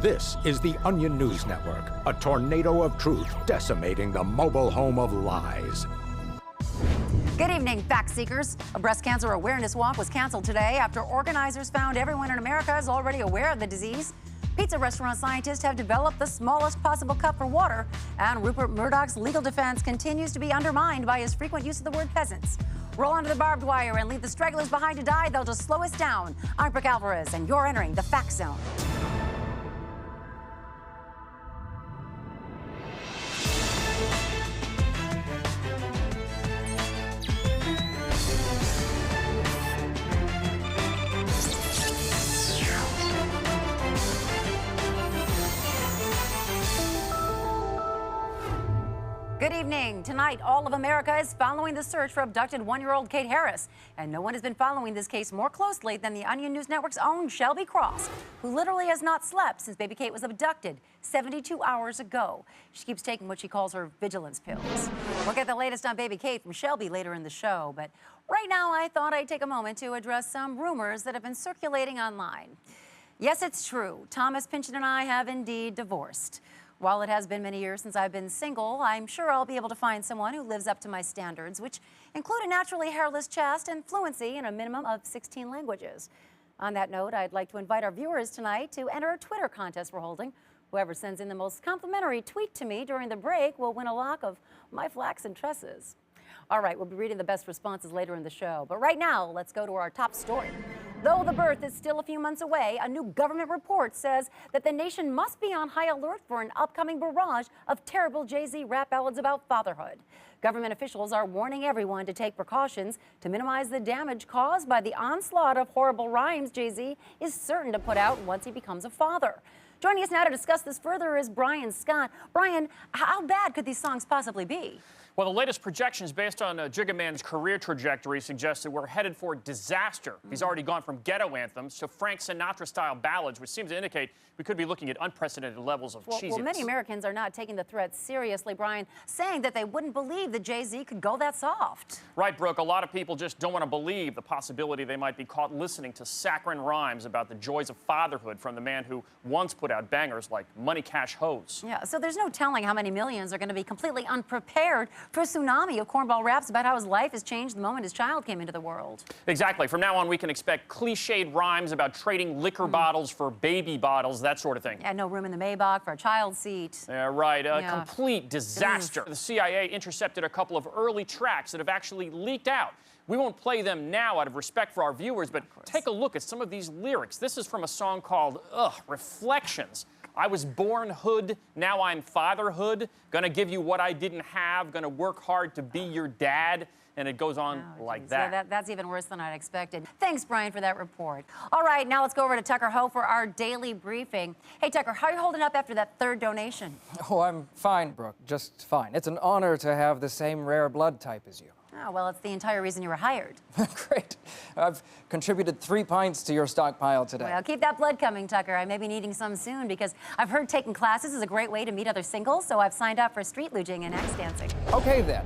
This is the Onion News Network, a tornado of truth decimating the mobile home of lies. Good evening, fact seekers. A breast cancer awareness walk was canceled today after organizers found everyone in America is already aware of the disease. Pizza restaurant scientists have developed the smallest possible cup for water, and Rupert Murdoch's legal defense continues to be undermined by his frequent use of the word peasants. Roll onto the barbed wire and leave the stragglers behind to die. They'll just slow us down. I'm Brooke Alvarez, and you're entering the Fact Zone. Good evening. Tonight, all of America is following the search for abducted one-year-old Kate Harris. And no one has been following this case more closely than the Onion News Network's own Shelby Cross, who literally has not slept since baby Kate was abducted 72 hours ago. She keeps taking what she calls her vigilance pills. We'll get the latest on baby Kate from Shelby later in the show. But right now, I thought I'd take a moment to address some rumors that have been circulating online. Yes, it's true. Thomas Pynchon and I have indeed divorced. While it has been many years since I've been single, I'm sure I'll be able to find someone who lives up to my standards, which include a naturally hairless chest and fluency in a minimum of 16 languages. On that note, I'd like to invite our viewers tonight to enter a Twitter contest we're holding. Whoever sends in the most complimentary tweet to me during the break will win a lock of my flaxen tresses. All right, we'll be reading the best responses later in the show. But right now, let's go to our top story. Though the birth is still a few months away, a new government report says that the nation must be on high alert for an upcoming barrage of terrible Jay-Z rap ballads about fatherhood. Government officials are warning everyone to take precautions to minimize the damage caused by the onslaught of horrible rhymes Jay-Z is certain to put out once he becomes a father. Joining us now to discuss this further is Brian Scott. Brian, how bad could these songs possibly be? Well, the latest projections based on Jigga Man's career trajectory suggest that we're headed for disaster. He's already gone from ghetto anthems to Frank Sinatra-style ballads, which seems to indicate we could be looking at unprecedented levels of cheesiness. Well, many Americans are not taking the threat seriously, Brian, saying that they wouldn't believe that Jay-Z could go that soft. Right, Brooke. A lot of people just don't want to believe the possibility they might be caught listening to saccharine rhymes about the joys of fatherhood from the man who once put out bangers like Money Cash Hose. Yeah, so there's no telling how many millions are going to be completely unprepared for a tsunami of cornball raps about how his life has changed the moment his child came into the world. Exactly. From now on, we can expect cliched rhymes about trading liquor bottles for baby bottles, that sort of thing. Yeah, no room in the Maybach for a child's seat. Yeah, right. A complete disaster. The CIA intercepted a couple of early tracks that have actually leaked out. We won't play them now out of respect for our viewers, but take a look at some of these lyrics. This is from a song called, Reflections. I was born hood, now I'm fatherhood. Gonna give you what I didn't have, gonna work hard to be your dad. And it goes on like that. Yeah, that's even worse than I'd expected. Thanks, Brian, for that report. All right, now let's go over to Tucker Ho for our daily briefing. Hey, Tucker, how are you holding up after that third donation? Oh, I'm fine, Brooke, just fine. It's an honor to have the same rare blood type as you. Oh, well, it's the entire reason you were hired. Great. I've contributed 3 pints to your stockpile today. Well, keep that blood coming, Tucker. I may be needing some soon because I've heard taking classes is a great way to meet other singles, so I've signed up for street luging and X dancing. Okay, then.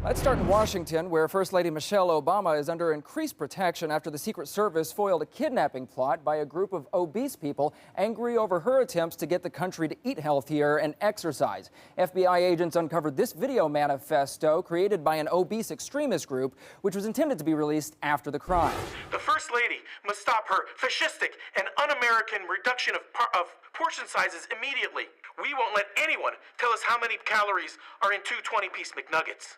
Let's start in Washington, where First Lady Michelle Obama is under increased protection after the Secret Service foiled a kidnapping plot by a group of obese people angry over her attempts to get the country to eat healthier and exercise. FBI agents uncovered this video manifesto created by an obese extremist group, which was intended to be released after the crime. The First Lady must stop her fascistic and un-American reduction of portion sizes immediately. We won't let anyone tell us how many calories are in 2 20-piece McNuggets.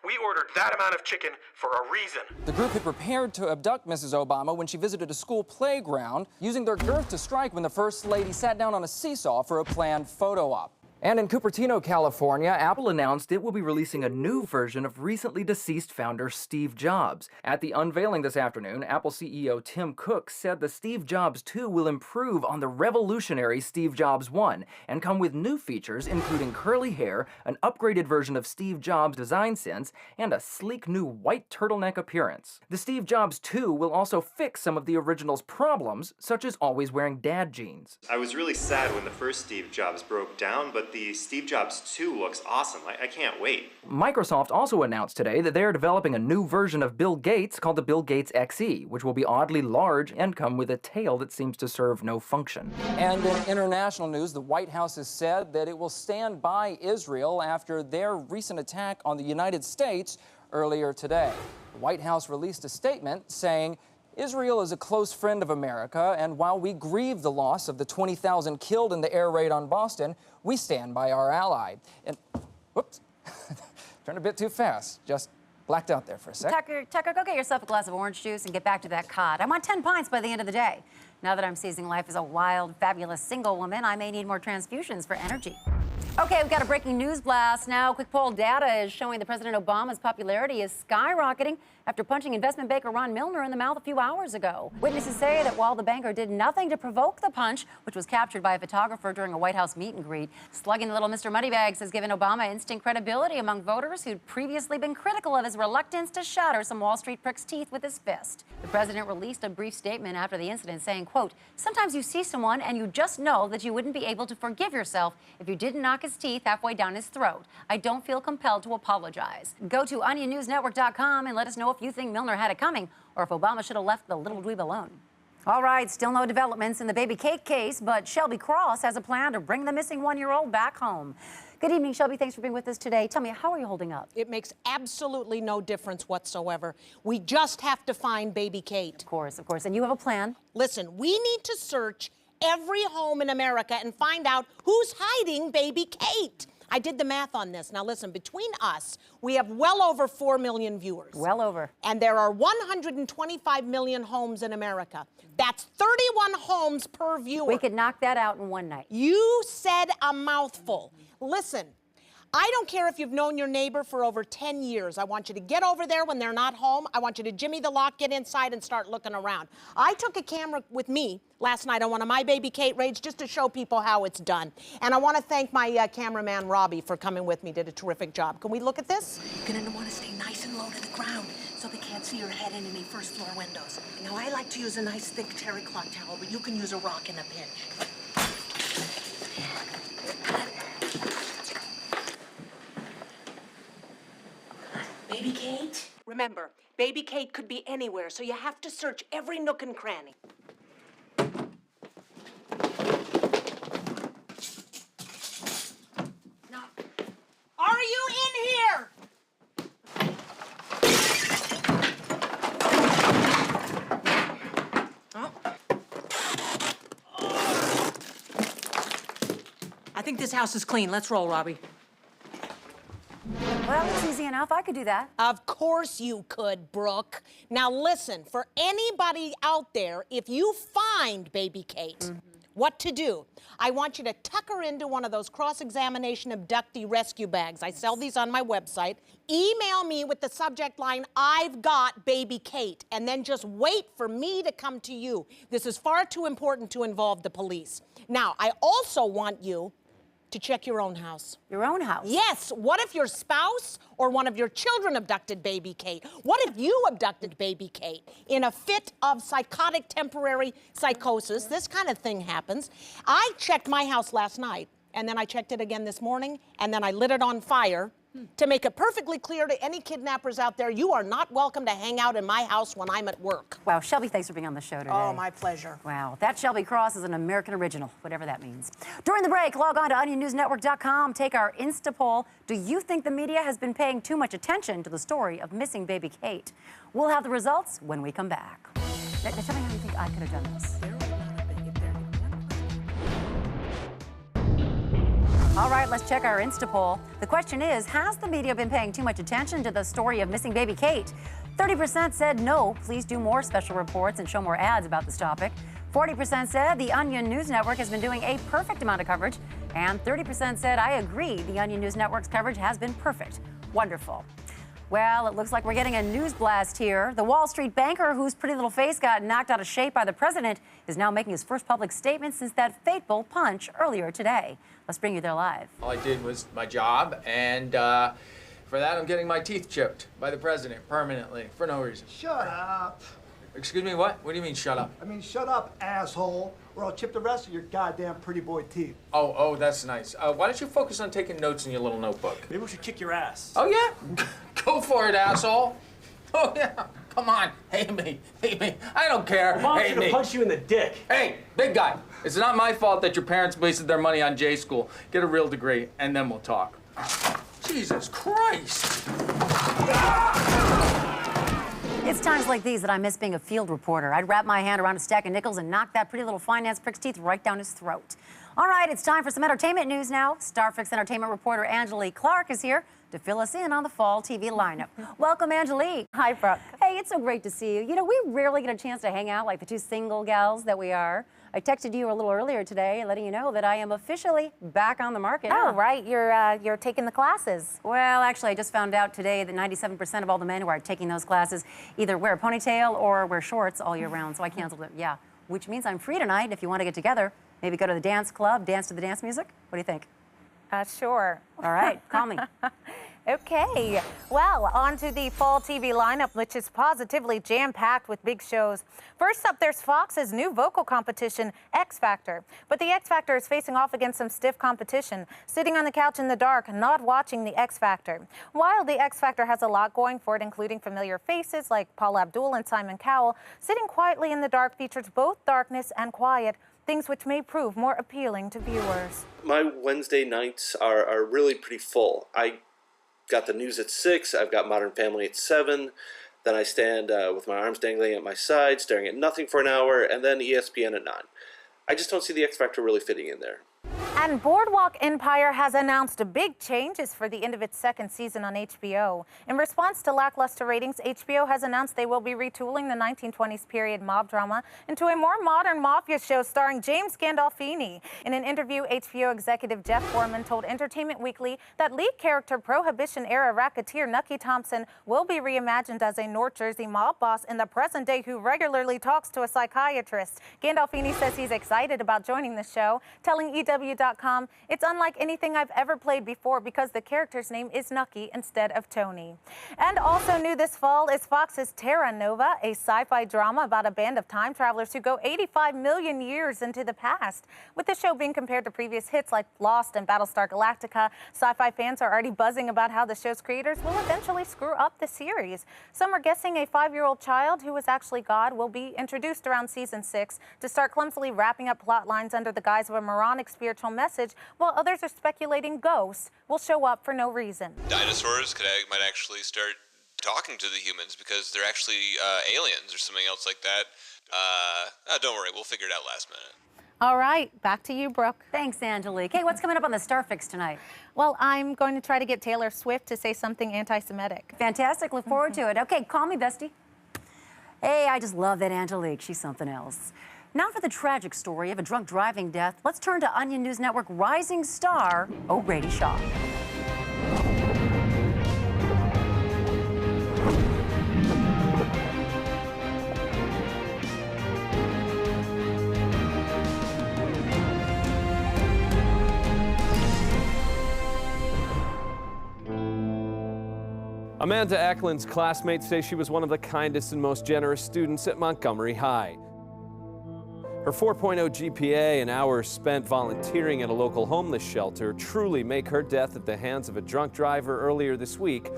We ordered that amount of chicken for a reason. The group had prepared to abduct Mrs. Obama when she visited a school playground, using their girth to strike when the First Lady sat down on a seesaw for a planned photo op. And in Cupertino, California, Apple announced it will be releasing a new version of recently deceased founder Steve Jobs. At the unveiling this afternoon, Apple CEO Tim Cook said the Steve Jobs 2 will improve on the revolutionary Steve Jobs 1 and come with new features including curly hair, an upgraded version of Steve Jobs' design sense, and a sleek new white turtleneck appearance. The Steve Jobs 2 will also fix some of the original's problems, such as always wearing dad jeans. I was really sad when the first Steve Jobs broke down, but the Steve Jobs 2 looks awesome. I can't wait. Microsoft also announced today that they are developing a new version of Bill Gates called the Bill Gates XE, which will be oddly large and come with a tail that seems to serve no function. And in international news, the White House has said that it will stand by Israel after their recent attack on the United States earlier today. The White House released a statement saying, Israel is a close friend of America, and while we grieve the loss of the 20,000 killed in the air raid on Boston, we stand by our ally. And, whoops, turned a bit too fast. Just blacked out there for a sec. Tucker, go get yourself a glass of orange juice and get back to that cod. I want 10 pints by the end of the day. Now that I'm seizing life as a wild, fabulous single woman, I may need more transfusions for energy. Okay, we've got a breaking news blast now. Quick poll data is showing that President Obama's popularity is skyrocketing after punching investment banker Ron Milner in the mouth a few hours ago. Witnesses say that while the banker did nothing to provoke the punch, which was captured by a photographer during a White House meet and greet, slugging the little Mr. Moneybags has given Obama instant credibility among voters who'd previously been critical of his reluctance to shatter some Wall Street prick's teeth with his fist. The president released a brief statement after the incident saying, quote, sometimes you see someone and you just know that you wouldn't be able to forgive yourself if you didn't knock his teeth halfway down his throat. I don't feel compelled to apologize. Go to OnionNewsNetwork.com and let us know if you think Milner had it coming or if Obama should have left the little dweeb alone. All right, still no developments in the baby Kate case, but Shelby Cross has a plan to bring the missing one-year-old back home. Good evening, Shelby. Thanks for being with us today. Tell me, how are you holding up? It makes absolutely no difference whatsoever. We just have to find baby Kate. Of course, of course. And you have a plan? Listen, we need to search every home in America and find out who's hiding baby Kate. I did the math on this. Now listen, between us, we have well over 4 million viewers. Well over. And there are 125 million homes in America. That's 31 homes per viewer. We could knock that out in one night. You said a mouthful. Listen, I don't care if you've known your neighbor for over 10 years. I want you to get over there when they're not home. I want you to jimmy the lock, get inside, and start looking around. I took a camera with me last night on one of my baby Kate raids just to show people how it's done. And I want to thank my cameraman, Robbie, for coming with me. Did a terrific job. Can we look at this? You're going to want to stay nice and low to the ground so they can't see your head in any first floor windows. Now, I like to use a nice thick terry cloth towel, but you can use a rock in a pinch. Baby Kate? Remember, baby Kate could be anywhere, so you have to search every nook and cranny. Now, Are you in here? oh. I think this house is clean. Let's roll, Robbie. Well, it's easy enough. I could do that. Of course you could, Brooke. Now listen, for anybody out there, if you find baby Kate, what to do? I want you to tuck her into one of those cross-examination abductee rescue bags. I sell these on my website. Email me with the subject line, I've got baby Kate, and then just wait for me to come to you. This is far too important to involve the police. Now, I also want you to check your own house. Your own house? Yes. What if your spouse or one of your children abducted baby Kate? What if you abducted baby Kate in a fit of psychotic temporary psychosis? This kind of thing happens. I checked my house last night, and then I checked it again this morning, and then I lit it on fire to make it perfectly clear to any kidnappers out there, you are not welcome to hang out in my house when I'm at work. Wow, Shelby, thanks for being on the show today. Oh, my pleasure. Wow, that Shelby Cross is an American original, whatever that means. During the break, log on to OnionNewsNetwork.com, take our Insta poll. Do you think the media has been paying too much attention to the story of missing baby Kate? We'll have the results when we come back. Now, tell me how you think I could have done this. All right, let's check our Insta poll. The question is, has the media been paying too much attention to the story of missing baby Kate? 30% said no, please do more special reports and show more ads about this topic. 40% said the Onion News Network has been doing a perfect amount of coverage. And 30% said, I agree, the Onion News Network's coverage has been perfect. Wonderful. Well, it looks like we're getting a news blast here. The Wall Street banker whose pretty little face got knocked out of shape by the president is now making his first public statement since that fateful punch earlier today. Let's bring you there live. All I did was my job, and for that I'm getting my teeth chipped by the president permanently for no reason. Shut up. Excuse me, what? What do you mean, shut up? I mean, shut up, asshole, or I'll chip the rest of your goddamn pretty boy teeth. Oh, that's nice. Why don't you focus on taking notes in your little notebook? Maybe we should kick your ass. Oh, yeah? Go for it, asshole. Oh, yeah. Come on. Hate me. I don't care. Mom Hate should me. have punched you in the dick. Hey, big guy. It's not my fault that your parents wasted their money on J school. Get a real degree, and then we'll talk. Jesus Christ. It's times like these that I miss being a field reporter. I'd wrap my hand around a stack of nickels and knock that pretty little finance prick's teeth right down his throat. All right, it's time for some entertainment news now. Starfix entertainment reporter Angelique Clark is here to fill us in on the fall TV lineup. Welcome, Angelique. Hi, Brooke. Hey, it's so great to see you. You know, we rarely get a chance to hang out like the two single gals that we are. I texted you a little earlier today letting you know that I am officially back on the market. Oh, right. You're taking the classes. Well, actually, I just found out today that 97% of all the men who are taking those classes either wear a ponytail or wear shorts all year round, so I canceled it. Yeah, which means I'm free tonight if you want to get together. Maybe go to the dance club, dance to the dance music. What do you think? Sure. All right, call me. Okay, well, on to the fall TV lineup, which is positively jam-packed with big shows. First up, there's Fox's new vocal competition, X Factor. But the X Factor is facing off against some stiff competition, sitting on the couch in the dark, not watching the X Factor. While the X Factor has a lot going for it, including familiar faces like Paula Abdul and Simon Cowell, sitting quietly in the dark features both darkness and quiet, things which may prove more appealing to viewers. My Wednesday nights are really pretty full. I got the news at 6, I've got Modern Family at 7, then I stand with my arms dangling at my side, staring at nothing for an hour, and then ESPN at 9. I just don't see the X Factor really fitting in there. And Boardwalk Empire has announced big changes for the end of its second season on HBO. In response to lackluster ratings, HBO has announced they will be retooling the 1920s period mob drama into a more modern mafia show starring James Gandolfini. In an interview, HBO executive Jeff Foreman told Entertainment Weekly that lead character Prohibition-era racketeer Nucky Thompson will be reimagined as a North Jersey mob boss in the present day who regularly talks to a psychiatrist. Gandolfini says he's excited about joining the show, telling EW.com, "It's unlike anything I've ever played before because the character's name is Nucky instead of Tony." And also new this fall is Fox's Terra Nova, a sci-fi drama about a band of time travelers who go 85 million years into the past. With the show being compared to previous hits like Lost and Battlestar Galactica, sci-fi fans are already buzzing about how the show's creators will eventually screw up the series. Some are guessing a 5-year-old child who is actually God will be introduced around season 6 to start clumsily wrapping up plot lines under the guise of a moronic spiritual message, while others are speculating ghosts will show up for no reason. Dinosaurs might actually start talking to the humans because they're actually aliens or something else like that. Don't worry, we'll figure it out last minute. All right, back to you, Brooke. Thanks, Angelique. Hey, what's coming up on the Starfix tonight? Well, I'm going to try to get Taylor Swift to say something anti-Semitic. Fantastic. Look forward to it. Okay, call me, bestie. Hey, I just love that Angelique. She's something else. Now for the tragic story of a drunk driving death, let's turn to Onion News Network rising star, O'Grady Shaw. Amanda Eklund's classmates say she was one of the kindest and most generous students at Montgomery High. Her 4.0 GPA and hours spent volunteering at a local homeless shelter truly make her death at the hands of a drunk driver earlier this week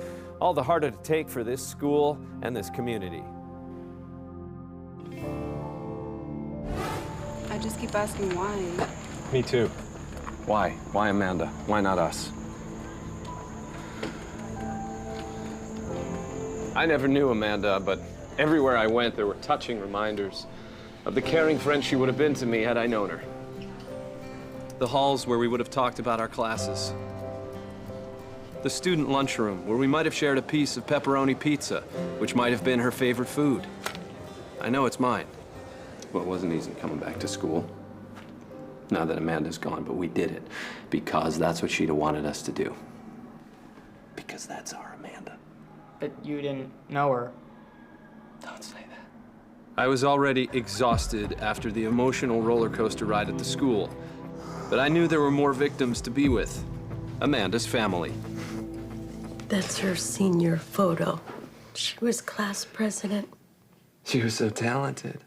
all the harder to take for this school and this community. I just keep asking why. Me too. Why? Why Amanda? Why not us? I never knew Amanda, but everywhere I went, there were touching reminders of the caring friend she would have been to me had I known her. The halls where we would have talked about our classes. The student lunchroom where we might have shared a piece of pepperoni pizza, which might have been her favorite food. I know it's mine. Well, it wasn't easy coming back to school. Now that Amanda's gone, but we did it because that's what she'd have wanted us to do. Because that's our Amanda. But you didn't know her. Don't say that. I was already exhausted after the emotional roller coaster ride at the school, but I knew there were more victims to be with. Amanda's family. That's her senior photo. She was class president. She was so talented.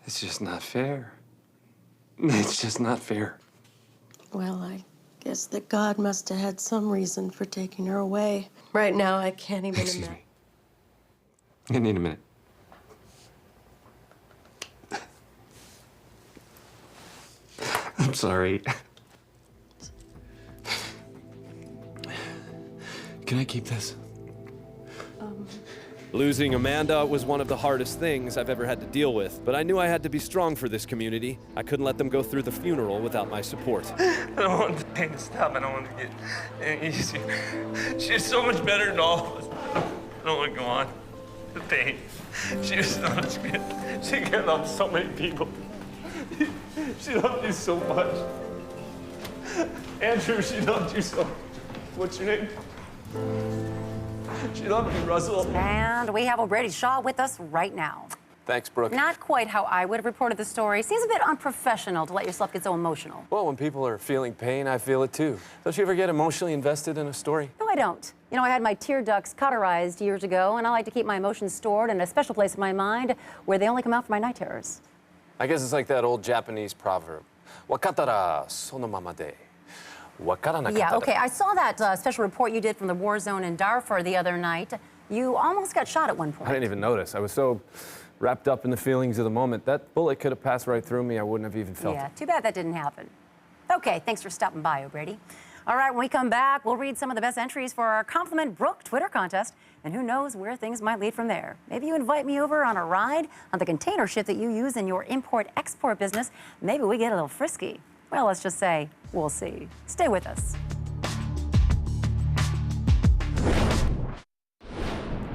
It's just not fair. It's just not fair. Well, I guess that God must have had some reason for taking her away. Right now, I can't even imagine. I need a minute. I'm sorry. Can I keep this? Losing Amanda was one of the hardest things I've ever had to deal with, but I knew I had to be strong for this community. I couldn't let them go through the funeral without my support. I don't want the pain to stop. I don't want to get any easier. She's so much better than all of us. I don't want to go on. The pain. She was so much good. She cared about so many people. She loved you so much. Andrew, she loved you so much. What's your name? She loved you, Russell. And we have O'Brady Shaw with us right now. Thanks, Brooke. Not quite how I would have reported the story. Seems a bit unprofessional to let yourself get so emotional. Well, when people are feeling pain, I feel it too. Don't you ever get emotionally invested in a story? No, I don't. You know, I had my tear ducts cauterized years ago, and I like to keep my emotions stored in a special place in my mind where they only come out for my night terrors. I guess it's like that old Japanese proverb. Wakatara sono mama de. Yeah, okay. I saw that special report you did from the war zone in Darfur the other night. You almost got shot at one point. I didn't even notice. I was so wrapped up in the feelings of the moment. That bullet could have passed right through me. I wouldn't have even felt Yeah, it. too bad that didn't happen. Okay, thanks for stopping by, O'Brady. All right, when we come back, we'll read some of the best entries for our Compliment Brooke Twitter contest, and who knows where things might lead from there. Maybe you invite me over on a ride on the container ship that you use in your import-export business. Maybe we get a little frisky. Well, let's just say, we'll see. Stay with us.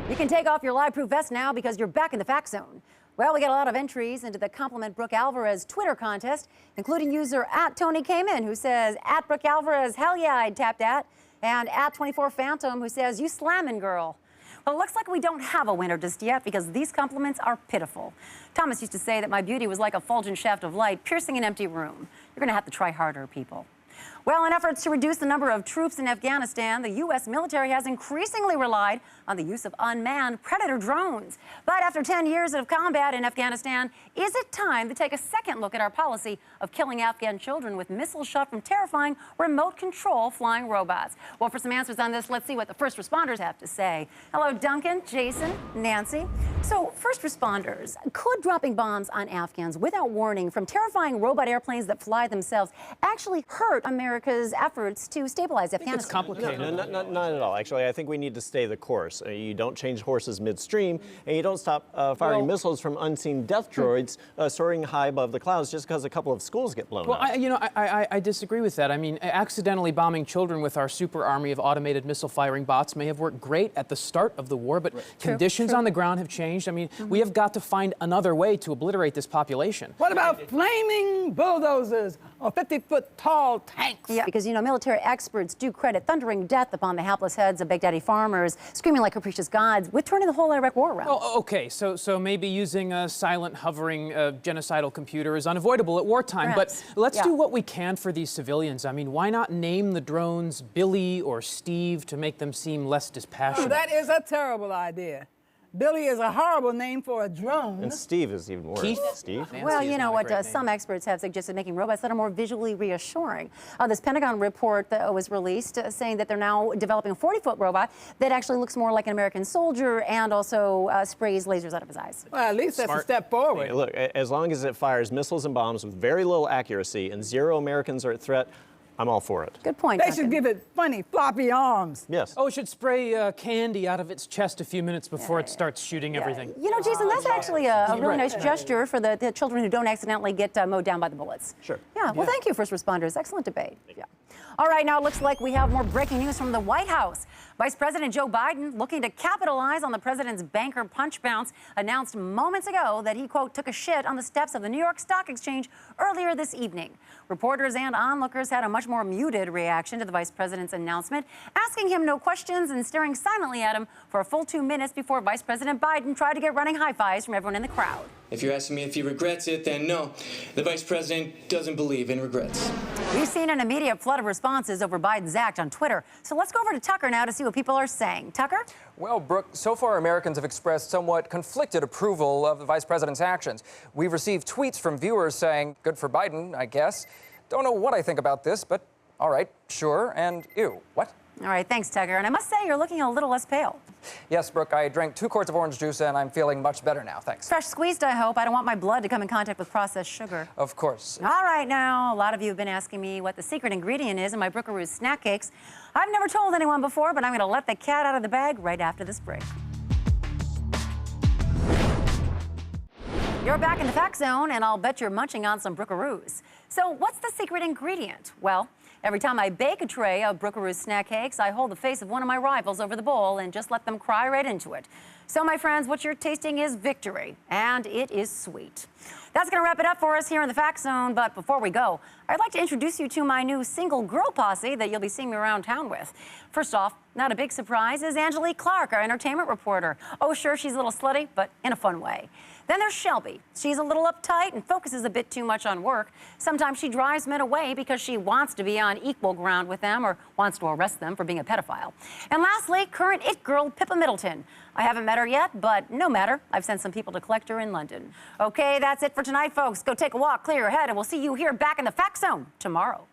You can take off your live-proof vest now because you're back in the fact zone. Well, we got a lot of entries into the Compliment Brooke Alvarez Twitter contest, including user @TonyCameIn, who says, @Brooke Alvarez, hell yeah, I'd tap that, and @24Phantom, who says, you slamming, girl. Well, it looks like we don't have a winner just yet because these compliments are pitiful. Thomas used to say that my beauty was like a fulgent shaft of light piercing an empty room. You're going to have to try harder, people. Well, in efforts to reduce the number of troops in Afghanistan, the U.S. military has increasingly relied on the use of unmanned Predator drones. But after 10 years of combat in Afghanistan, is it time to take a second look at our policy of killing Afghan children with missiles shot from terrifying remote control flying robots? Well, for some answers on this, let's see what the first responders have to say. Hello, Duncan, Jason, Nancy. So, first responders, could dropping bombs on Afghans without warning from terrifying robot airplanes that fly themselves actually hurt America's efforts to stabilize Afghanistan? It's complicated. No, not at all. Actually, I think we need to stay the course. You don't change horses midstream, and you don't stop firing missiles from unseen death droids soaring high above the clouds just because a couple of schools get blown up. I disagree with that. I mean, accidentally bombing children with our super army of automated missile-firing bots may have worked great at the start of the war, but conditions on the ground have changed. I mean, we have got to find another way to obliterate this population. What about flaming bulldozers or 50-foot tall tanks? Yeah, because, you know, military experts do credit thundering death upon the hapless heads of Big Daddy farmers, screaming like capricious gods, with turning the whole Iraq war around. Oh, okay, so maybe using a silent, hovering, genocidal computer is unavoidable at wartime, Perhaps. But let's do what we can for these civilians. I mean, why not name the drones Billy or Steve to make them seem less dispassionate? Oh, that is a terrible idea. Billy is a horrible name for a drone. And Steve is even worse. Keith? Steve? Well, you know what? Some experts have suggested making robots that are more visually reassuring. This Pentagon report that was released saying that they're now developing a 40-foot robot that actually looks more like an American soldier and also sprays lasers out of his eyes. Well, at least that's a step forward. Hey, look, as long as it fires missiles and bombs with very little accuracy and 0 Americans are at threat, I'm all for it. Good point, They should give it funny, floppy arms. Yes. Oh, it should spray candy out of its chest a few minutes before it starts shooting everything. You know, Jason, that's actually a really nice gesture for the children who don't accidentally get mowed down by the bullets. Sure. Yeah, well, thank you, first responders. Excellent debate. Yeah. All right, now it looks like we have more breaking news from the White House. Vice President Joe Biden, looking to capitalize on the president's banker punch bounce, announced moments ago that he, quote, took a shit on the steps of the New York Stock Exchange earlier this evening. Reporters and onlookers had a much more muted reaction to the vice president's announcement, asking him no questions and staring silently at him for a full 2 minutes before Vice President Biden tried to get running high fives from everyone in the crowd. If you're asking me if he regrets it, then no. The vice president doesn't believe in regrets. We've seen an immediate flood of responses over Biden's act on Twitter. So let's go over to Tucker now to see what people are saying. Tucker? Well, Brooke, so far Americans have expressed somewhat conflicted approval of the vice president's actions. We've received tweets from viewers saying, good for Biden, I guess. Don't know what I think about this, but all right, sure, and ew. What? All right, thanks, Tucker. And I must say, you're looking a little less pale. Yes, Brooke, I drank 2 quarts of orange juice and I'm feeling much better now, thanks. Fresh squeezed, I hope. I don't want my blood to come in contact with processed sugar. Of course. All right, now, a lot of you have been asking me what the secret ingredient is in my Brookaroo's snack cakes. I've never told anyone before, but I'm going to let the cat out of the bag right after this break. You're back in the Fact Zone, and I'll bet you're munching on some Brookaroos. So what's the secret ingredient? Well, every time I bake a tray of Brookaroo's snack cakes, I hold the face of one of my rivals over the bowl and just let them cry right into it. So, my friends, what you're tasting is victory, and it is sweet. That's going to wrap it up for us here in the Fact Zone, but before we go, I'd like to introduce you to my new single girl posse that you'll be seeing me around town with. First off, not a big surprise, is Angelique Clark, our entertainment reporter. Oh, sure, she's a little slutty, but in a fun way. Then there's Shelby. She's a little uptight and focuses a bit too much on work. Sometimes she drives men away because she wants to be on equal ground with them or wants to arrest them for being a pedophile. And lastly, current it girl Pippa Middleton. I haven't met her yet, but no matter. I've sent some people to collect her in London. Okay, that's it for tonight, folks. Go take a walk, clear your head, and we'll see you here back in the Fact Zone tomorrow.